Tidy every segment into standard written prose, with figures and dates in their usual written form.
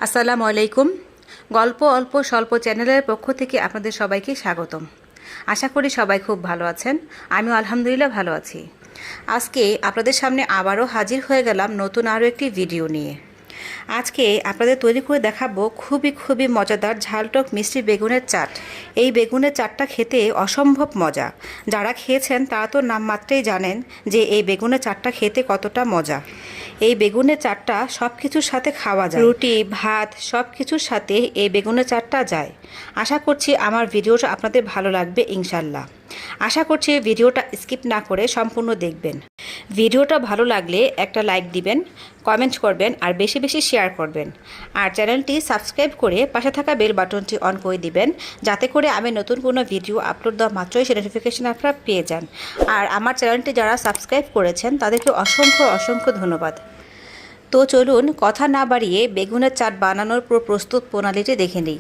আসসালামু আলাইকুম। গল্প অল্প স্বল্প চ্যানেলের পক্ষ থেকে আপনাদের সবাইকে স্বাগতম। আশা করি সবাই খুব ভালো আছেন। আমিও আলহামদুলিল্লাহ ভালো আছি। আজকে আপনাদের সামনে আবারও হাজির হয়ে গেলাম নতুন আরও একটি ভিডিও নিয়ে। আজকে আপনাদের তৈরি করে দেখাবো খুবই মজাদার ঝালটক মিষ্টি বেগুনের চাট। এই বেগুনের চাটটা খেতে অসম্ভব মজা। যারা খেয়েছেন তারা তো নামমাত্রেই জানেন যে এই বেগুনের চাটটা খেতে কতটা মজা। এই বেগুনের চাটটা সব কিছুর সাথে খাওয়া যায়, রুটি ভাত সব কিছুর সাথে এই বেগুনের চাটটা যায়। আশা করছি আমার ভিডিওটা আপনাদের ভালো লাগবে ইনশাল্লাহ। আশা করছি ভিডিওটা স্কিপ না করে সম্পূর্ণ দেখবেন। ভিডিওটা ভালো লাগলে একটা লাইক দিবেন, কমেন্ট করবেন আর বেশি বেশি শেয়ার করবেন। আর চ্যানেলটি সাবস্ক্রাইব করে পাশে থাকা বেল বাটনটি অন করে দিবেন, যাতে করে আমি নতুন কোনো ভিডিও আপলোড দেওয়া মাত্রই সে নোটিফিকেশান আপনারা পেয়ে যান। আর আমার চ্যানেলটি যারা সাবস্ক্রাইব করেছেন তাদেরকে অসংখ্য ধন্যবাদ। তো চলুন কথা না বাড়িয়ে বেগুনের চাট বানানোর পুরো প্রস্তুত প্রণালীটি দেখে নিই।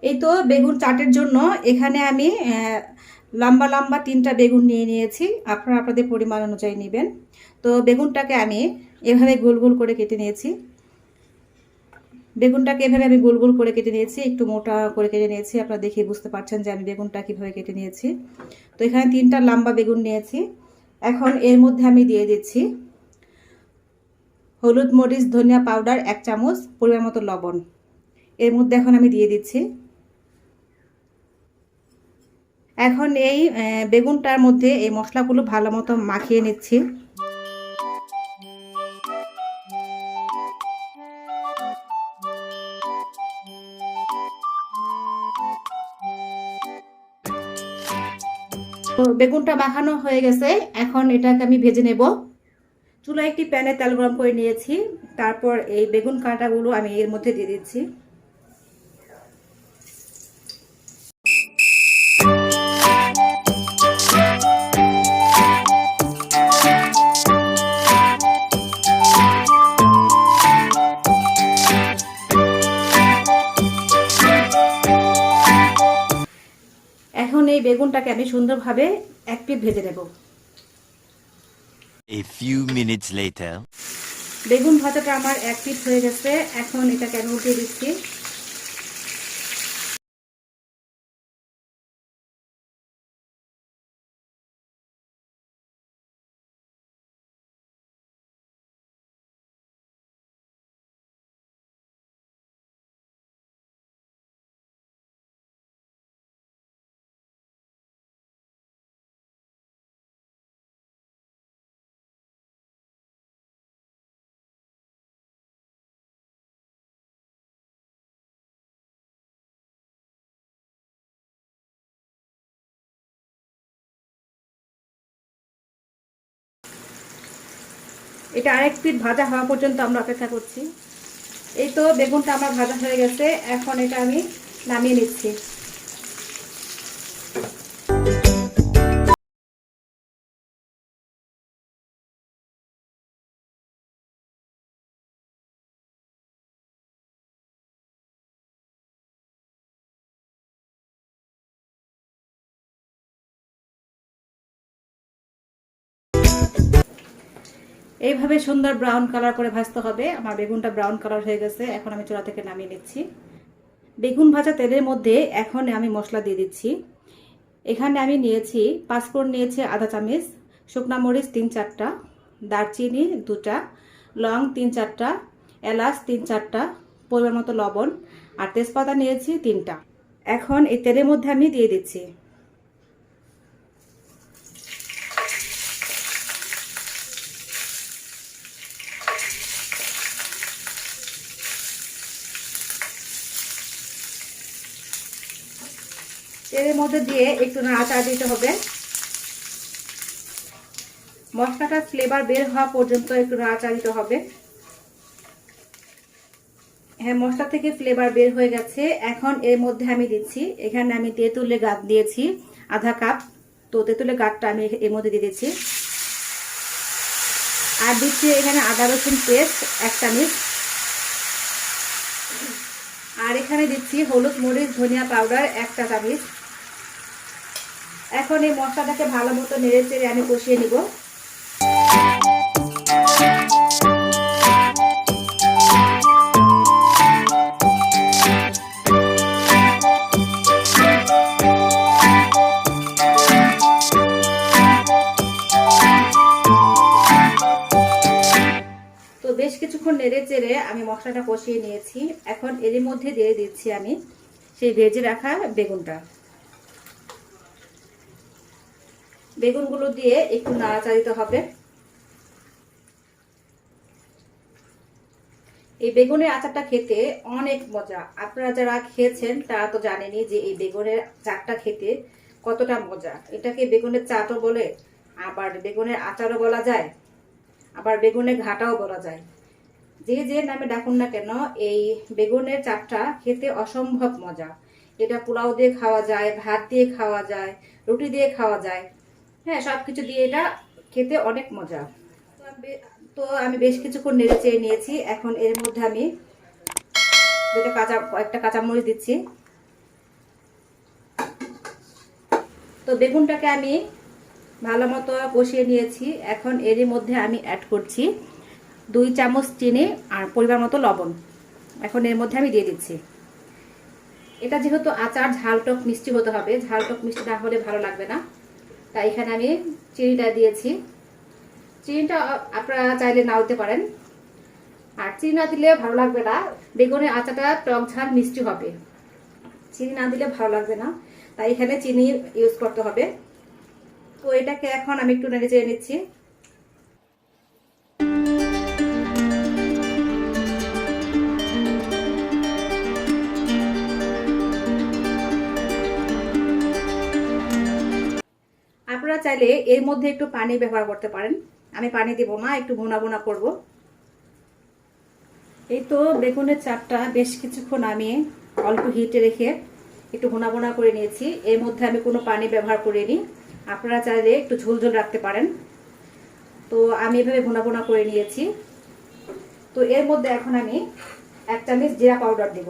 এই তো বেগুন চাটের জন্য এখানে আমি লম্বা লম্বা 3টা বেগুন নিয়ে নিয়েছি। আপনারা আপনাদের পরিমাণ অনুযায়ী নেবেন। তো বেগুনটাকে আমি এভাবে গোল গোল করে কেটে নিয়েছি। বেগুনটাকে এভাবে আমি গোল গোল করে কেটে নিয়েছি, একটু মোটা করে কেটে নিয়েছি। আপনারা দেখে বুঝতে পারছেন যে আমি বেগুনটা কীভাবে কেটে নিয়েছি। তো এখানে 3টা লম্বা বেগুন নিয়েছি। এখন এর মধ্যে আমি দিয়ে দিচ্ছি হলুদ মরিচ ধনিয়া পাউডার 1 চামচ, পরিমাণ মতো লবণ এর মধ্যে এখন আমি দিয়ে দিচ্ছি। এখন এই বেগুনটার মধ্যে এই মশলাগুলো ভালো মতো মাখিয়ে নিচ্ছি। তো বেগুনটা মাখানো হয়ে গেছে, এখন এটাকে আমি ভেজে নেব। চুলায় একটি প্যানে তেল গরম করে নিয়েছি। তারপর এই বেগুন কাঁটাগুলো আমি এর মধ্যে দিয়ে দিচ্ছি। এখন এই বেগুনটাকে আমি সুন্দরভাবে এক পিঠ ভেজে নেব। A few minutes later. বেগুন ভাজাটা আমার এক পিঠ হয়ে গেছে। এখন এটাকে আমি উল্টে দিচ্ছি। এটা আরেক পিঠ ভাজা হওয়া পর্যন্ত আমরা অপেক্ষা করছি। এই তো বেগুনটা আমার ভাজা হয়ে গেছে। এখন এটা আমি নামিয়ে নিচ্ছি। এইভাবে সুন্দর ব্রাউন কালার করে ভাজতে হবে। আমার বেগুনটা ব্রাউন কালার হয়ে গেছে। এখন আমি চুলা থেকে নামিয়ে নিচ্ছি। বেগুন ভাজা তেলের মধ্যে এখন আমি মশলা দিয়ে দিচ্ছি। এখানে আমি নিয়েছি পাঁচফোড়ন নিয়েছি আধা চামচ, শুকনা মরিচ 3-4টা, দারচিনি 2টা, লং 3-4টা, এলাচ 3-4টা, পরিমাণ মতো লবণ আর তেজপাতা নিয়েছি 3টা। এখন এই তেলের মধ্যে আমি দিয়ে দিচ্ছি। তেলের মধ্যে দিয়ে একটু নাড়াচাড়া দিতে হবে। মশলাটার ফ্লেভার বের হওয়া পর্যন্ত একটু নাড়াচাড়া দিতে হবে। হ্যাঁ, মশলা থেকে ফ্লেভার বের হয়ে গেছে। এখন এর মধ্যে আমি দিচ্ছি, এখানে আমি তেঁতুলের গাঁট দিয়েছি আধা কাপ। তো তেঁতুলের গাঁটটা আমি এর মধ্যে দিয়ে দিচ্ছি। আর দিচ্ছি এখানে আদা রসুন পেস্ট 1 চামচ। আর এখানে দিচ্ছি হলুদ, মরিচ, ধনিয়া পাউডার 1 চা চামচ। এখন এই মশলাটাকে ভালো মতো নেড়ে চেড়ে আমি কষিয়ে নিব। তো বেশ কিছুক্ষণ নেড়ে চেড়ে আমি মশলাটা কষিয়ে নিয়েছি। এখন এর মধ্যে দিয়ে দিচ্ছি আমি সেই ভেজে রাখা বেগুনটা। বেগুনগুলো দিয়ে একটু নাড়াচাড়া দিতে হবে। এই বেগুনের আচারটা খেতে অনেক মজা। আপনারা যারা খেয়েছেন তারা তো জানেনই যে এই বেগুনের চাটটা খেতে কতটা মজা। এটাকে বেগুনের চাটও বলে, আবার বেগুনের আচারও বলা যায়, আবার বেগুনের ঘাটাও বলা যায়। যে যে নামে ডাকুন না কেন, এই বেগুনের চাটটা খেতে অসম্ভব মজা। এটা পোলাও দিয়ে খাওয়া যায়, ভাত দিয়ে খাওয়া যায়, রুটি দিয়ে খাওয়া যায়, হ্যাঁ, সবকিছু দিয়ে এটা খেতে অনেক মজা। তো আমি বেশ কিছুক্ষণ নেড়ে চেড়ে নিয়েছি। এখন এর মধ্যে আমি একটা কাঁচামরিচ দিচ্ছি। তো বেগুনটাকে আমি ভালো মতো কষিয়ে নিয়েছি। এখন এরই মধ্যে আমি অ্যাড করছি 2 চামচ চিনি আর পরিমাণ মতো লবণ। এখন এর মধ্যে আমি দিয়ে দিচ্ছি। এটা যেহেতু আচার ঝাল টক মিষ্টি হতে হবে, ঝাল টক মিষ্টি না হলে ভালো লাগবে না, তাই এখানে আমি চিনিটা দিয়েছি। চিনিটা আপনারা চাইলে নাও দিতে পারেন, আর চিনি না দিলে ভালো লাগবে না। বেগুনের আচারটা টক ঝাল মিষ্টি হবে, চিনি না দিলে ভালো লাগবে না, তাই এখানে চিনি ইউজ করতে হবে। তো এটাকে এখন আমি একটু নেড়ে চেড়ে নিচ্ছি। আপনারা চাইলে এর মধ্যে একটু পানি ব্যবহার করতে পারেন, আমি পানি দেব না, একটু ভুনা ভুনা করব। এই তো বেগুনের চাপটা বেশ কিছুক্ষণ আমি অল্প হিটে রেখে একটু ভুনা ভুনা করে নিয়েছি। এর মধ্যে আমি কোনো পানি ব্যবহার করিনি, আপনারা চাইলে একটু ঝোল ঝোল রাখতে পারেন। তো আমি এভাবে ভুনা ভুনা করে নিয়েছি। তো এর মধ্যে এখন আমি 1 চামচ জিরা পাউডার দেব।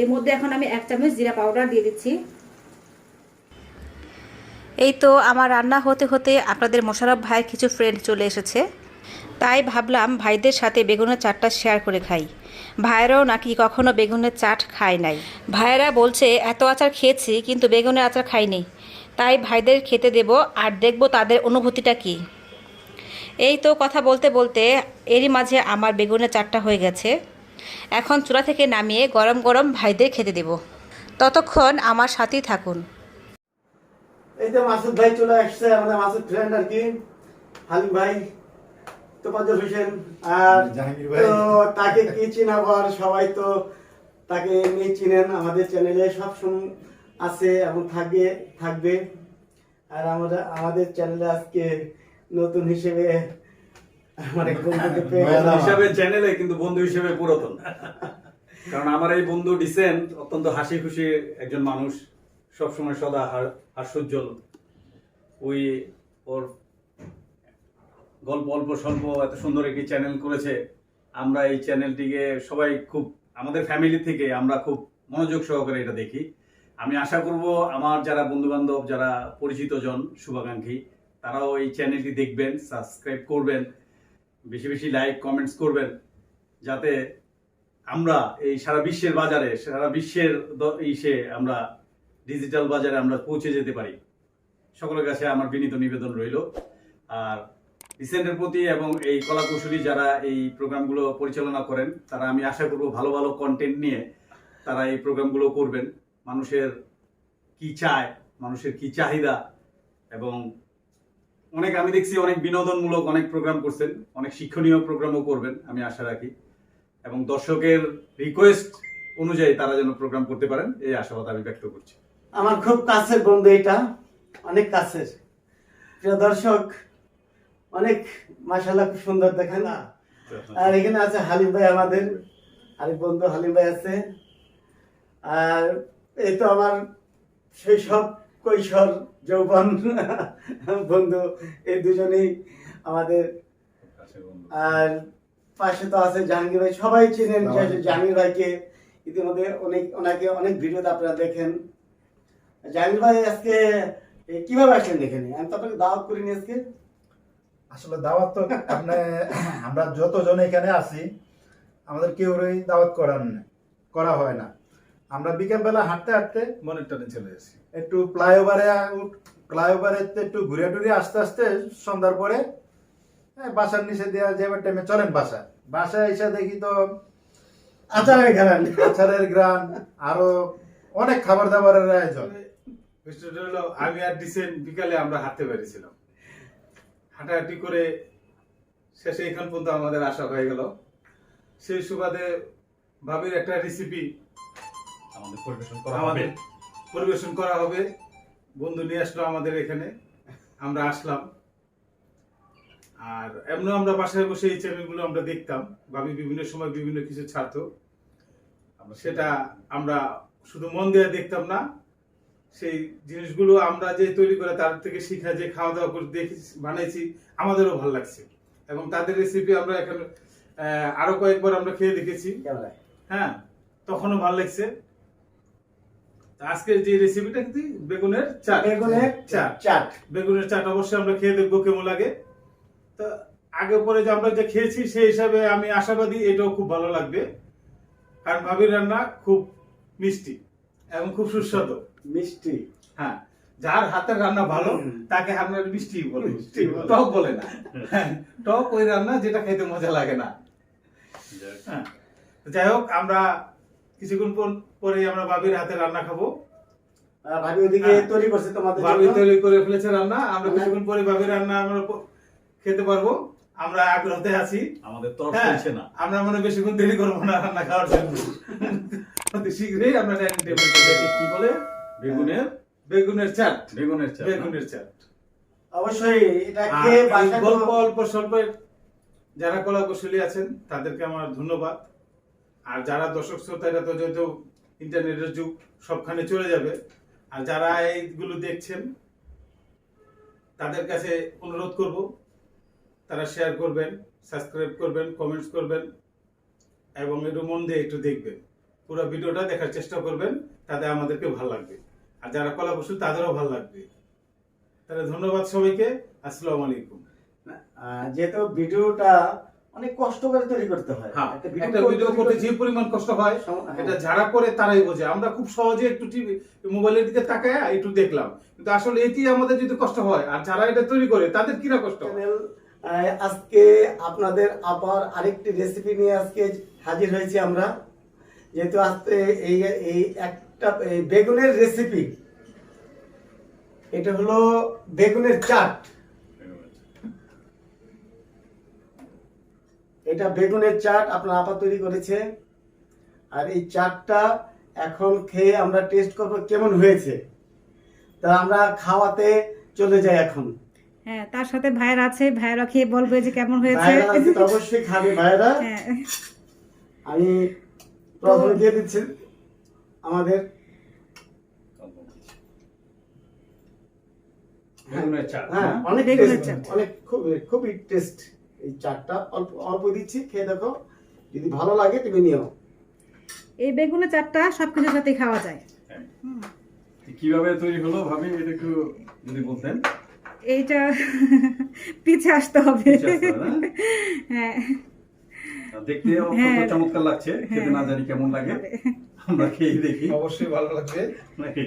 এর মধ্যে এখন আমি 1 চামচ জিরা পাউডার দিয়ে দিচ্ছি। এই তো আমার রান্না হতে হতে আপনাদের মোশাররফ ভাইয়ের কিছু ফ্রেন্ড চলে এসেছে, তাই ভাবলাম ভাইদের সাথে বেগুনের চাটটা শেয়ার করে খাই। ভাইয়েরাও নাকি কখনো বেগুনের চাট খায় নাই। ভাইয়েরা বলছে এত আচার খেয়েছি কিন্তু বেগুনের আচার খাইনি, তাই ভাইদের খেতে দেব আর দেখব তাদের অনুভূতিটা কি। এই তো কথা বলতে বলতে এরই মাঝে আমার বেগুনের চাটটা হয়ে গেছে। এখন চুলা থেকে নামিয়ে গরম গরম ভাইদের খেতে দেব। ততক্ষণ আমার সাথেই থাকুন। এই তো মাসুদ ভাই চলে আসছে, আমাদের মাসুদ ফ্রেন্ড আর কি, হালিম ভাই, তোফাজ্জল হোসেন। আর জাহাঙ্গীর ভাই। তো তাকে কি চিনাবো, আর সবাই তো তাকে এমনি চিনেন, আমাদের চ্যানেলে সব সময় আছে এবং থাকবে। আর আমাদের চ্যানেলে আজকে নতুন হিসেবে আমার এক বন্ধুকে পেয়ে নয়া গেলাম। হিসাবে চ্যানেলে কিন্তু বন্ধু হিসেবে পুরাতন, কারণ আমার এই বন্ধু ডিসেন্ট অত্যন্ত হাসি খুশি একজন মানুষ, সবসময় সদা হাস্যোজ্জ্বল। ওই ওর গল্প অল্প স্বল্প এত সুন্দর একটি চ্যানেল করেছে। আমরা এই চ্যানেলটিকে সবাই খুব, আমাদের ফ্যামিলি থেকে আমরা খুব মনোযোগ সহকারে এটা দেখি। আমি আশা করব আমার যারা বন্ধু বান্ধব, যারা পরিচিত জন, শুভাকাঙ্ক্ষী, তারাও এই চ্যানেলটি দেখবেন, সাবস্ক্রাইব করবেন, বেশি বেশি লাইক কমেন্টস করবেন, যাতে আমরা এই সারা বিশ্বের বাজারে, সারা বিশ্বের আমরা ডিজিটাল বাজারে আমরা পৌঁছে যেতে পারি। সকলের কাছে আমার বিনীত নিবেদন রইল। আর ডিসেন্টের প্রতি এবং এই কলাকুশলী যারা এই প্রোগ্রামগুলো পরিচালনা করেন, তারা আমি আশা করব ভালো ভালো কন্টেন্ট নিয়ে তারা এই প্রোগ্রামগুলো করবেন। মানুষের কি চায়, মানুষের কি চাহিদা, এবং অনেক আমি দেখছি অনেক বিনোদনমূলক অনেক প্রোগ্রাম করছেন, অনেক শিক্ষণীয় প্রোগ্রামও করবেন আমি আশা রাখি, এবং দর্শকের রিকোয়েস্ট অনুযায়ী তারা যেন প্রোগ্রাম করতে পারেন এই আশাবাদ আমি ব্যক্ত করছি। আমার খুব কাছের বন্ধু, এটা অনেক কাছের। প্রিয় দর্শক, অনেক মাশাআল্লাহ খুব সুন্দর দেখেন না। আর এখানে আছে হালিম ভাই, আমাদের আরেক বন্ধু হালিম ভাই আছে। আর এই তো আমার শৈশব, কৈশোর, যৌবন বন্ধু, এই দুজনেই আমাদের। আর পাশে তো আছে জাহাঙ্গীর ভাই, সবাই চেনেন জাহাঙ্গীর ভাইকে, ইতিমধ্যে ওনাকে অনেক ভিডিওতে আপনারা দেখেন। জাহাঙ্গীর ভাই আজকে কিভাবে আসলেন এখানে? আমি তো আপনাকে দাওয়াত করিনি আজকে। আসলে দাওয়াত তো আপনি আমরা যতজন এখানে আছি আমাদের কেউরই দাওয়াত করা হয় না। আমরা বিকেলবেলা হাঁটতে হাঁটতে মনের টানে চলে আসি। একটু ফ্লাইওভারে একটু ঘুরে টুরে আস্তে আস্তে সন্ধ্যার পরে বাসার নিচে দেওয়া যাবার টাইমে চলেন বাসায় এসে দেখি তো আচারের গ্রান আরো অনেক খাবার দাবারের আয়োজন। বিষয়টা হলো আমি আর ডিসেন বিকালে আমরা হাঁটতে বেরিয়েছিলাম, হাঁটাহাঁটি করে শেষে এখান পর্যন্ত আমাদের আসা হয়ে গেল। সেই সুবাদে ভাবির একটা রেসিপি আমাদের পরিবেশন করা হবে। বন্ধু নিয়ে আসলো আমাদের এখানে, আমরা আসলাম। আর এমন আমরা বাসায় বসে এই চ্যানেলগুলো আমরা দেখতাম, ভাবি বিভিন্ন সময় বিভিন্ন কিছু ছাড়তো, সেটা আমরা শুধু মন দিয়ে দেখতাম না, সেই জিনিসগুলো আমরা যে তৈরি করে তার থেকে শিখা, যে খাওয়া দাওয়া করে দেখেছি, বানাইছি, আমাদেরও ভালো লাগছে। এবং তাদের রেসিপি আমরা এখন আরো কয়েকবার আমরা খেয়ে দেখেছি, হ্যাঁ, তখনও ভালো লাগছে। আজকের যে রেসিপিটা কিন্তু বেগুনের চাট অবশ্যই আমরা খেয়ে দেখবো কেমন লাগে। তো আগে পরে যে আমরা যে খেয়েছি সেই হিসাবে আমি আশাবাদী এটাও খুব ভালো লাগবে, কারণ ভাবির রান্না খুব মিষ্টি এবং খুব সুস্বাদু। মিষ্টি, হ্যাঁ, যার হাতের রান্না ভালো তাকে আমরা মিষ্টি বলে, টক বলে না। টক ওই রান্না যেটা খেতে মজা লাগে না। হ্যাঁ, যাই হোক, আমরা কিছুক্ষণ পরে আমরা ভাবির হাতে রান্না খাবো। ভাবি ওদিকে তৈরি করছে তোমাদের জন্য, ভাবি তৈরি করে ফেলেছে রান্না। আমরা কিছুক্ষণ পরে ভাবির রান্না আমরা খেতে পারবো। আমরা আগ্রহতে আছি, আমাদের তর চলছে না। আমরা মনে বেশিক্ষণ দেরি করবো না রান্না খাওয়ার জন্য, অতি শীঘ্রই আমরা ডাইনিং টেবিলে কি বলে বেগুনের চাট। অবশ্যই এটা খেয়ে বাসায় অল্প স্বল্প যারা কলা কুশলী আছেন তাদেরকে আমার ধন্যবাদ। আর যারা দর্শক শ্রোতা, এটা তো যেহেতু ইন্টারনেটের যুগ, সবখানে চলে যাবে। আর যারা এইগুলো দেখছেন তাদের কাছে অনুরোধ করব, তারা শেয়ার করবেন, সাবস্ক্রাইব করবেন, কমেন্টস করবেন এবং একটু মন দিয়ে একটু দেখবেন। পুরো ভিডিওটা দেখার চেষ্টা করবেন, তাতে আমাদেরকে ভালো লাগবে। আর যারা কলা কুশলী তাদেরও ভালো লাগবে। তাহলে ধন্যবাদ সবাইকে। আসসালামু আলাইকুম। যেহেতু ভিডিওটা অনেক কষ্ট করে তৈরি করতে হয়, একটা ভিডিও করতে যে পরিমাণ কষ্ট হয় এটা যারা করে তারাই বোঝে। আমরা খুব সহজে একটু টিভি মোবাইলের দিকে তাকায় একটু দেখলাম, কিন্তু আসলে এটি আমাদের যদি কষ্ট হয়, আর যারা এটা তৈরি করে তাদের কিরা কষ্ট। আজকে আপনাদের আবার আরেকটি রেসিপি নিয়ে আজকে হাজির হয়েছি আমরা। যেহেতু আজকে এই একটা বেগুনের রেসিপি, এটা হলো বেগুনের চাট। এটা বেগুনের চাট আপনার আপা তৈরি করেছে। আর এই চাটটা এখন খেয়ে আমরা টেস্ট করব কেমন হয়েছে। তা আমরা খাওয়াতে চলে যাই এখন। হ্যাঁ, তার সাথে ভাইয়েরা আছে, ভাইয়েরা খেয়ে বলবে যে কেমন হয়েছে। ভাইয়েরা আছে তো অবশ্যই খাবে ভাইয়েরা। হ্যাঁ, আমি প্রথমে দিয়ে দিচ্ছি আমাদের বেগুনের চাট। হ্যাঁ, অনেক বেগুনের টেস্ট, চাট। অনেক খুবই টেস্ট। এই চাটটা অল্প অল্প দিচ্ছি, খেয়ে দেখো, যদি ভালো লাগে তুমি নিও। এই বেগুনের চাটটা সবকিছুর সাথে খাওয়া যায়। কিভাবে তৈরি হলো ভাবি, এটা একটু যদি বলতেন। এইটা পিছে আসতে হবে। হ্যাঁ, দেখতে চমৎকার লাগছে, খেতে না জানি কেমন লাগে, আমরা খেয়ে দেখি। অবশ্যই ভালো লাগবে নাকি?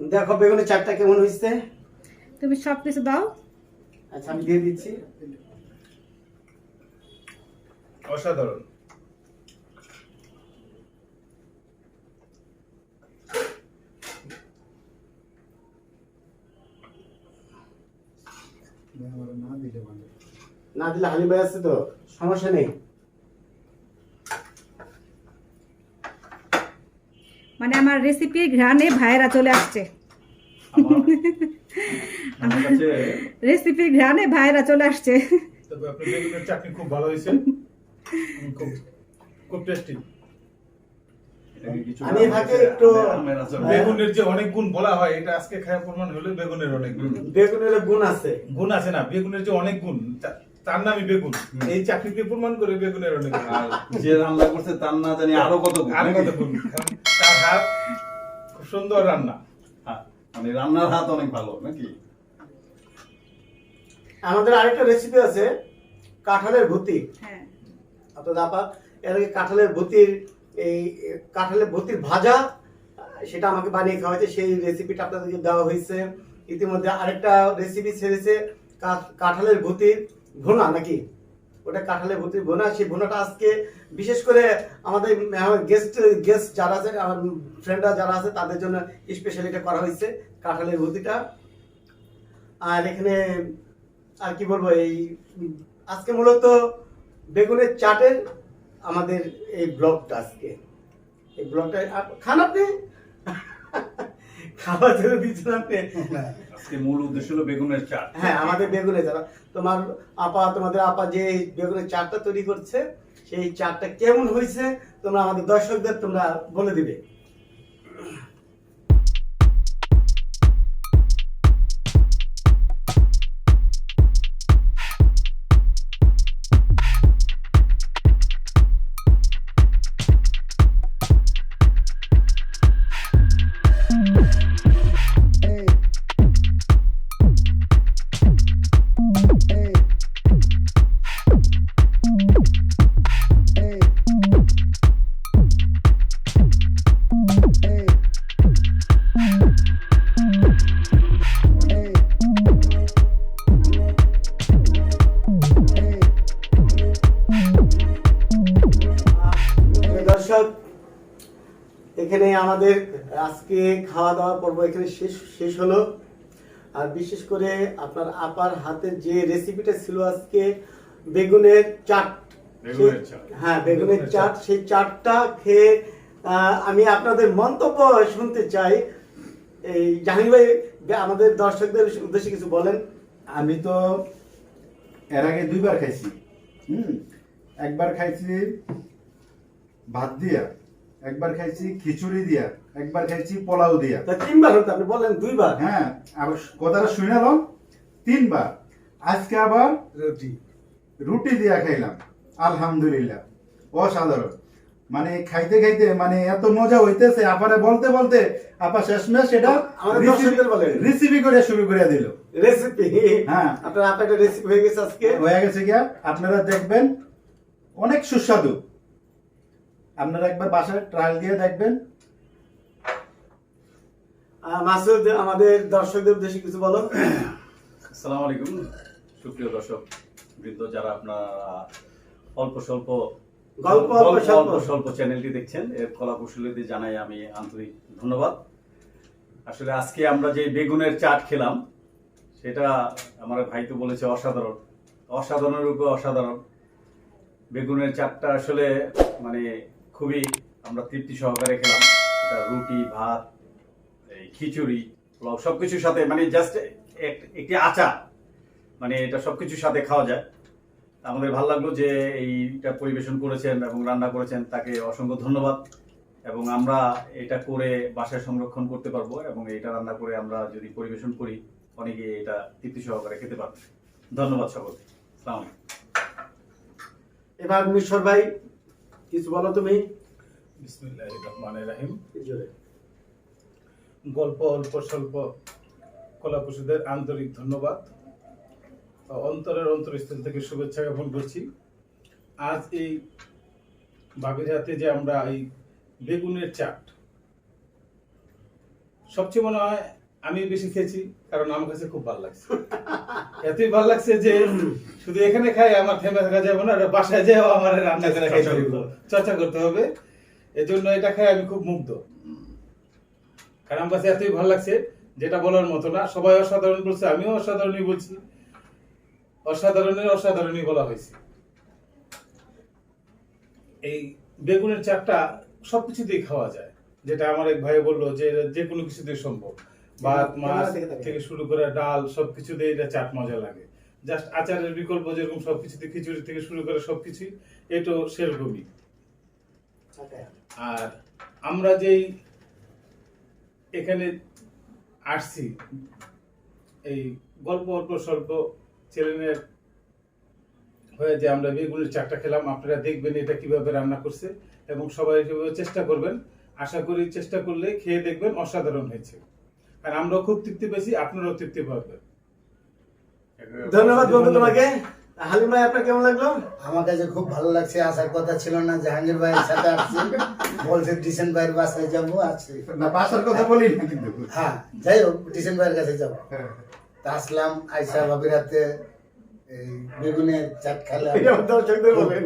দেখো বেগুনের চাটটা কেমন হয়েছে। তুমি সবকিছু দাও। আচ্ছা, আমি দিয়ে দিচ্ছি। অসাধারণ। না দিলে হালিম ভাই আছে তো, সমস্যা নেই। মানে আমার রেসিপির ঘ্রাণে ভাইয়েরা চলে আসছে। রেসিপির ঘ্রাণে ভাইয়েরা চলে আসছে। তবে আপনার বেগুনের চাটনি খুব ভালো হয়েছে, খুব টেস্টি। এটাকে কিছু আমি থাকে একটু আমের আচার। বেগুনের যে অনেক গুণ বলা হয়, এটা আজকে খাওয়া প্রমাণ হলো বেগুনের অনেক গুণ। বেগুনের গুণ আছে। গুণ আছে না, বেগুনের যে অনেক গুণ, তার নামই বেগুন। এই চাকরিকে প্রমাণ করে বেগুনের অনেক গুণ। আর যে রান্না করছে তার না জানি আরো কত গুণ। আর কত গুণ, কারণ তার হাত খুব সুন্দর রান্না। হ্যাঁ, মানে রান্নার হাত অনেক ভালো নাকি? আমাদের আরেকটা রেসিপি আছে, কাঁঠালের ভুতি। হ্যাঁ, আপনাদের আপা এর আগে কাঁঠালের ভুতির, এই কাঁঠালের ভুতির ভাজা, সেটা আমাকে বানিয়ে খাওয়াইছে। সেই রেসিপিটা আপনাদেরকে দেওয়া হয়েছে। ইতিমধ্যে আরেকটা রেসিপি ছেড়েছে, কাঁঠালের ভুতির ভুনা নাকি, ওটা কাঁঠালের ভুতির ভুনা। সেই ভুনাটা আজকে বিশেষ করে আমাদের গেস্ট যারা আছে, আমার ফ্রেন্ডরা যারা আছে, তাদের জন্য স্পেশালি এটা করা হয়েছে, কাঁঠালের ভুতিটা। আর এখানে আর কি বলবো, এই আজকে মূলত বেগুনের চাটের আমাদের এই ব্লগটা, আজকে এই ব্লগটা খান আপনি খাবার জন্য দিচ্ছেন আপনি। আজকে মূল উদ্দেশ্য হলো বেগুনের চাট। হ্যাঁ, আমাদের বেগুনে যারা তোমাদের আপা যে এই বেগুনের চাটটা তৈরি করছে, সেই চাটটা কেমন হয়েছে তোমরা আমাদের দর্শকদের তোমরা বলে দিবে। প্রিয় দর্শক, এখানে আমাদের আজকে খাওয়া দাওয়া পর্ব এখানে শেষ হলো। আর বিশেষ করে আপনার আপার হাতের যে রেসিপিটা ছিল আজকে, বেগুনের চাট। বেগুনের চাট। হ্যাঁ, বেগুনের চাট। সেই চাটটা খেয়ে আমি আপনাদের মন্তব্য শুনতে চাই। এই জাহাঙ্গীর ভাই, আমাদের দর্শকদের উদ্দেশ্যে কিছু বলেন। আমি তো এর আগে 2 বার খাইছি। একবার খাইছি ভাত দিয়া, একবার খাইছি খিচুড়ি দিয়া, একবার খাইছি পোলাও দিয়া। তা 3বার হতো, আপনি বলেন 2বার। হ্যাঁ, আবার কথাটা শুনালাম 3বার। আজকে আবার রুটি দিয়া খাইলাম, আলহামদুলিল্লাহ অসাধারণ। মানে খাইতে খাইতে মানে এত মজা হইতেছে, আপারে বলতে বলতে আপা শেষমেশ সেটা আমাদের দর্শকদের বলেন। রেসিপি করে শুরু করে দিল। রেসিপি, হ্যাঁ, আপনার আপা একটা রেসিপি হয়ে গেছে আজকে। হয়ে গেছে গিয়া, আপনারা দেখবেন অনেক সুস্বাদু। আপনারা একবার বাসায় ট্রায়াল দিয়ে দেখবেন। মাসুদ, আমাদের দর্শকদের উদ্দেশ্যে কিছু বলো। আসসালামু আলাইকুম সুপ্রিয় দর্শক বৃন্দ, যারা আপনারা অল্প স্বল্প স্বল্প চ্যানেলটি দেখছেন, এর কলা কুশলীদের জানাই আমি আন্তরিক ধন্যবাদ। আসলে আজকে আমরা যে বেগুনের চাট খেলাম, সেটা আমার ভাই তো বলেছে অসাধারণ, অসাধারণের উপর অসাধারণ। বেগুনের চাটটা আসলে মানে খুবই আমরা তৃপ্তি সহকারে খেলাম। এটা রুটি, ভাত, এই খিচুড়ি, পোলাও সবকিছুর সাথে, মানে জাস্ট একটি আচার, মানে এটা সবকিছুর সাথে খাওয়া যায়। আমাদের ভালো লাগলো যে এইটা পরিবেশন করেছেন এবং রান্না করেছেন, তাকে অসংখ্য ধন্যবাদ। এবং আমরা এটা করে বাসায় সংরক্ষণ করতে পারবো, এবং এটা রান্না করে আমরা যদি পরিবেশন করি, অনেকে এটা তৃপ্তি সহকারে খেতে পারবে। ধন্যবাদ সকলকে। আসসালামু আলাইকুম। এবার মিশর ভাই, কিছু বলো তুমি। বিসমিল্লাহির রহমানির রহিম। জোরে। গল্প অল্প স্বল্প কলাকুশলীদের আন্তরিক ধন্যবাদ। অন্তরের অন্তরস্থল থেকে শুভেচ্ছা জ্ঞাপন করছি। আজ এই ভাবির হাতে যে আমরা এই বেগুনের চাট, সবচেয়ে মনে হয় আমি বেশি খেয়েছি, কারণ আমার কাছে খুব ভালো লাগছে। এতই ভালো লাগছে যে শুধু এখানে খাই আমার থেমে থাকা যাবে না, বাসায় যেও আমার রান্না করে খাইতে হবে, চর্চা করতে হবে। এজন্য এটা খাই আমি খুব মুগ্ধ, কারণ আমার কাছে এতই ভালো লাগছে যেটা বলার মতো না। সবাই অসাধারণ বলছে, আমিও অসাধারণই বলছি। অসাধারণের অসাধারণই বলা হয়েছে। এই বেগুনের চাটটা সবকিছুতেই খাওয়া যায়, যেটা আমার এক ভাই বললো যে যে কোনো কিছুতেই সম্ভব। ভাত, মাছ থেকে শুরু করে ডাল, সবকিছুতে এটা চাট মজা লাগে। জাস্ট আচারের বিকল্প যেরকম সবকিছুতে, খিচুড়ি থেকে শুরু করে সবকিছুই, এটাও সেরকমই। আর আমরা যেই এখানে আসছি এই গল্প অল্প স্বল্প চ্যানেলের হয়ে যে আমরা বেগুনের চারটা খেলাম, আপনারা দেখবেন এটা কিভাবে রান্না করছে এবং সবাই সেভাবে চেষ্টা করবেন। আশা করি চেষ্টা করলে খেয়ে দেখবেন অসাধারণ হয়েছে। আর আমরাও খুব তৃপ্তি পেয়েছি, আপনারাও তৃপ্তি পাবেন। ধন্যবাদ বন্ধু তোমাকে। হালিম ভাই আপনার কেমন লাগলো? আমার কাছে খুব ভালো লাগছে, আসার কথা ছিল না, জাহাঙ্গীর ভাইয়ের সাথে আসছি, বলছে ডিসেন ভাইয়ের বাসায় যাবো, আছি। না বাসার কথা বলি না কিন্তু। হ্যাঁ যাই হোক, ডিসেন ভাইয়ের কাছে যাবো। তা আসলাম, আইসা ভাবির হাতে এই বেগুনের চাট খেলাম, এটা আমার দর্শকদের বলেন।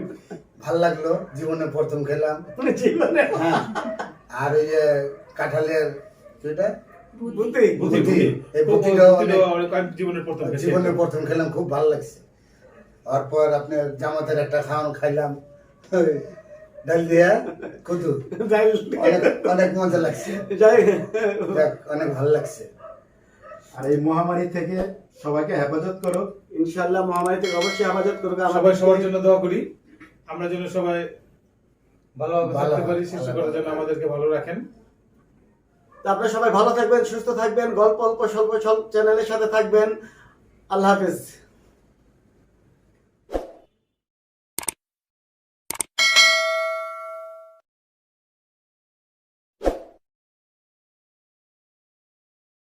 ভাল লাগলো, জীবনে প্রথম খেলাম। মানে জীবনে হ্যাঁ, আর এই যে কাঁঠালের যেটা বুদ্ধি বুদ্ধি, এই খুব বুদ্ধিটাও জীবনের প্রথম খেয়েছি। জীবনে প্রথম খেলাম, খুব ভালো লাগছে। তারপর আপনার জামাতের একটা খাওয়ান খাইলাম, ওই ডাল দিয়া কদু, অনেক অনেক মজা লাগছে, যাই যাক, অনেক ভালো লাগছে। আর এই মহামারী থেকে সবাইকে হেফাজত করো। ইনশাআল্লাহ মহামারী থেকে অবশ্যই হেফাজত করুক। সবাই সবার জন্য দোয়া করি, আমরা যেন সবাই ভালোভাবে ভালো থাকতে পারি, হয়, সৃষ্টি ভালো করার হয়। জন্য আমাদেরকে ভালো রাখেন। তো আপনারা সবাই ভালো থাকবেন, সুস্থ থাকবেন, গল্প অল্প স্বল্প চ্যানেলের সাথে থাকবেন। আল্লাহ হাফেজ।